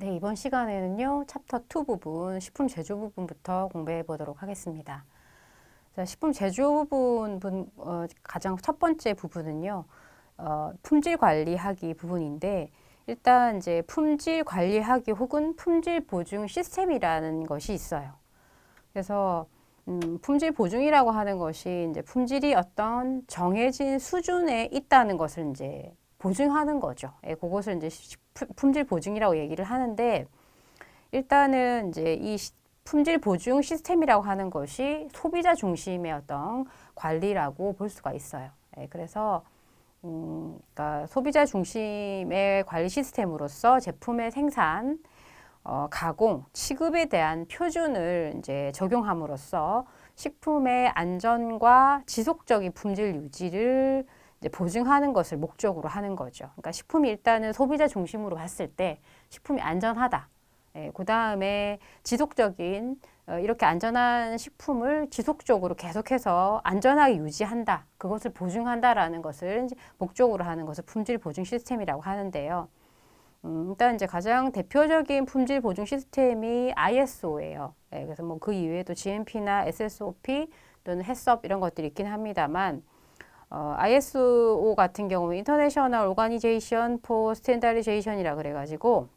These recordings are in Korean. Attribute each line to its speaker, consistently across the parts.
Speaker 1: 네, 이번 시간에는요, 챕터 2 부분, 식품 제조 부분부터 공부해 보도록 하겠습니다. 자, 식품 제조 가장 첫 번째 부분은요, 품질 관리하기 부분인데, 일단 이제 품질 관리하기 혹은 품질 보증 시스템이라는 것이 있어요. 그래서 품질 보증이라고 하는 것이 이제 품질이 어떤 정해진 수준에 있다는 것을 이제 보증하는 거죠. 예, 그것을 이제 품질 보증이라고 얘기를 하는데, 일단은 이제 이 품질 보증 시스템이라고 하는 것이 소비자 중심의 어떤 관리라고 볼 수가 있어요. 예, 그래서 그러니까 소비자 중심의 관리 시스템으로서 제품의 생산, 가공, 취급에 대한 표준을 이제 적용함으로써 식품의 안전과 지속적인 품질 유지를 이제 보증하는 것을 목적으로 하는 거죠. 그러니까 식품이 일단은 소비자 중심으로 봤을 때 식품이 안전하다. 예, 그 다음에 지속적인 이렇게 안전한 식품을 지속적으로 계속해서 안전하게 유지한다. 그것을 보증한다라는 것을 이제 목적으로 하는 것을 품질 보증 시스템이라고 하는데요. 일단 이제 가장 대표적인 품질 보증 시스템이 ISO예요. 예, 그래서 뭐 그 이외에도 GMP나 SSOP 또는 해썹 이런 것들이 있긴 합니다만, ISO 같은 경우는 International Organization for Standardizations이라 그래가지고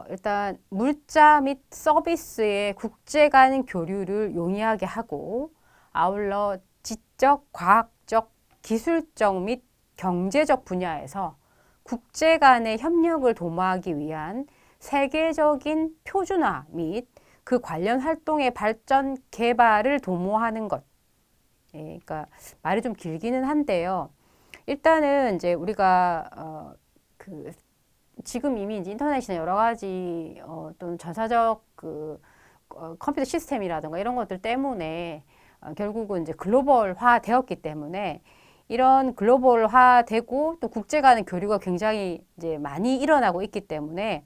Speaker 1: 일단 물자 및 서비스의 국제 간 교류를 용이하게 하고 아울러 지적, 과학적, 기술적 및 경제적 분야에서 국제 간의 협력을 도모하기 위한 세계적인 표준화 및 그 관련 활동의 발전, 개발을 도모하는 것. 예, 그러니까 말이 좀 길기는 한데요. 일단은 이제 우리가 지금 이미 이제 인터넷이나 여러 가지 또는 전사적 컴퓨터 시스템이라든가 이런 것들 때문에 결국은 이제 글로벌화 되었기 때문에 이런 글로벌화 되고 또 국제 간의 교류가 굉장히 이제 많이 일어나고 있기 때문에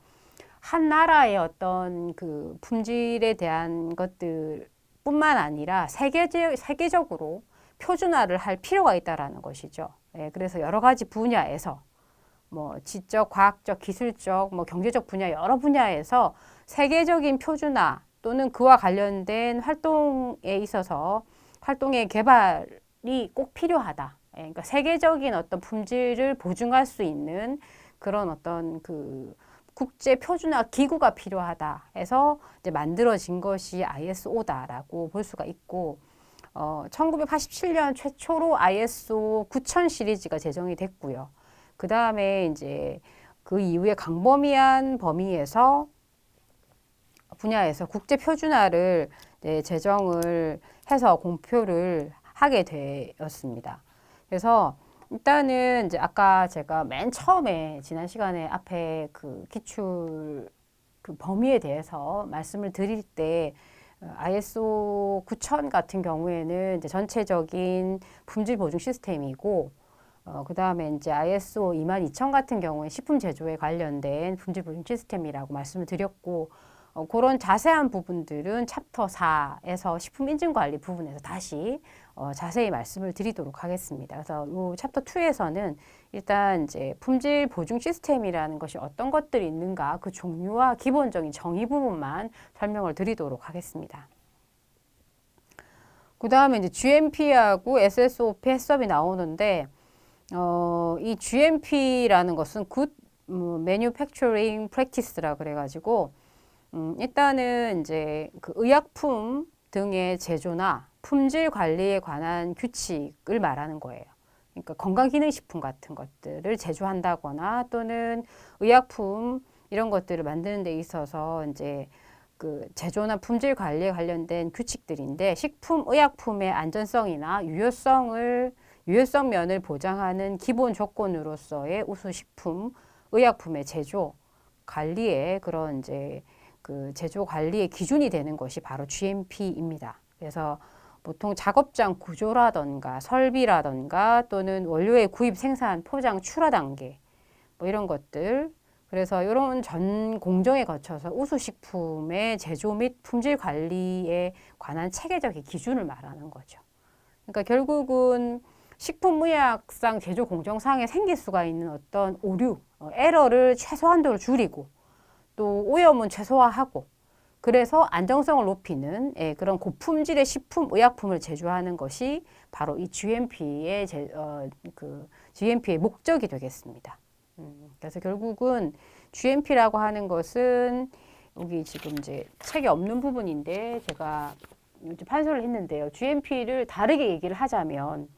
Speaker 1: 한 나라의 어떤 그 품질에 대한 것들 뿐만 아니라 세계적으로 표준화를 할 필요가 있다라는 것이죠. 예, 그래서 여러 가지 분야에서 뭐 지적, 과학적, 기술적, 뭐 경제적 분야 여러 분야에서 세계적인 표준화 또는 그와 관련된 활동에 있어서 활동의 개발이 꼭 필요하다. 예, 그러니까 세계적인 어떤 품질을 보증할 수 있는 그런 어떤 그 국제 표준화 기구가 필요하다 해서 이제 만들어진 것이 ISO다라고 볼 수가 있고, 1987년 최초로 ISO 9000 시리즈가 제정이 됐고요. 그 다음에 이제 그 이후에 광범위한 범위에서 분야에서 국제 표준화를 제정을 해서 공표를 하게 되었습니다. 그래서 일단은 이제 아까 제가 맨 처음에 지난 시간에 앞에 그 기출 그 범위에 대해서 말씀을 드릴 때 ISO 9000 같은 경우에는 이제 전체적인 품질 보증 시스템이고, 그 다음에 이제 ISO 22000 같은 경우에 식품 제조에 관련된 품질 보증 시스템이라고 말씀을 드렸고, 그런 자세한 부분들은 챕터 4에서 식품 인증 관리 부분에서 다시 자세히 말씀을 드리도록 하겠습니다. 그래서 이 챕터 2에서는 일단 이제 품질 보증 시스템이라는 것이 어떤 것들이 있는가 그 종류와 기본적인 정의 부분만 설명을 드리도록 하겠습니다. 그 다음에 이제 GMP하고 SSOP 해썹이 나오는데, 이 GMP라는 것은 Good Manufacturing Practice라 그래가지고, 일단은 이제 그 의약품 등의 제조나 품질 관리에 관한 규칙을 말하는 거예요. 그러니까 건강기능식품 같은 것들을 제조한다거나 또는 의약품 이런 것들을 만드는 데 있어서 이제 그 제조나 품질 관리에 관련된 규칙들인데, 식품, 의약품의 안전성이나 유효성 면을 보장하는 기본 조건으로서의 우수식품, 의약품의 제조, 관리에 그런 이제 그 제조 관리의 기준이 되는 것이 바로 GMP입니다. 그래서 보통 작업장 구조라던가 설비라던가 또는 원료의 구입, 생산, 포장, 출하 단계 뭐 이런 것들, 그래서 이런 전 공정에 거쳐서 우수식품의 제조 및 품질 관리에 관한 체계적인 기준을 말하는 거죠. 그러니까 결국은 식품의약상 제조 공정상에 생길 수가 있는 어떤 오류, 에러를 최소한도로 줄이고 또 오염은 최소화하고 그래서 안정성을 높이는 그런 고품질의 식품, 의약품을 제조하는 것이 바로 이 GMP의 목적이 되겠습니다. 그래서 결국은 GMP라고 하는 것은 여기 지금 이제 책에 없는 부분인데 제가 이제 판서를 했는데요. GMP를 다르게 얘기를 하자면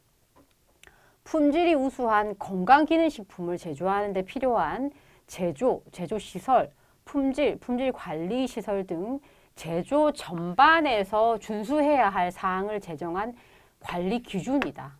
Speaker 1: 품질이 우수한 건강기능식품을 제조하는 데 필요한 제조 시설, 품질 관리 시설 등 제조 전반에서 준수해야 할 사항을 제정한 관리 기준이다.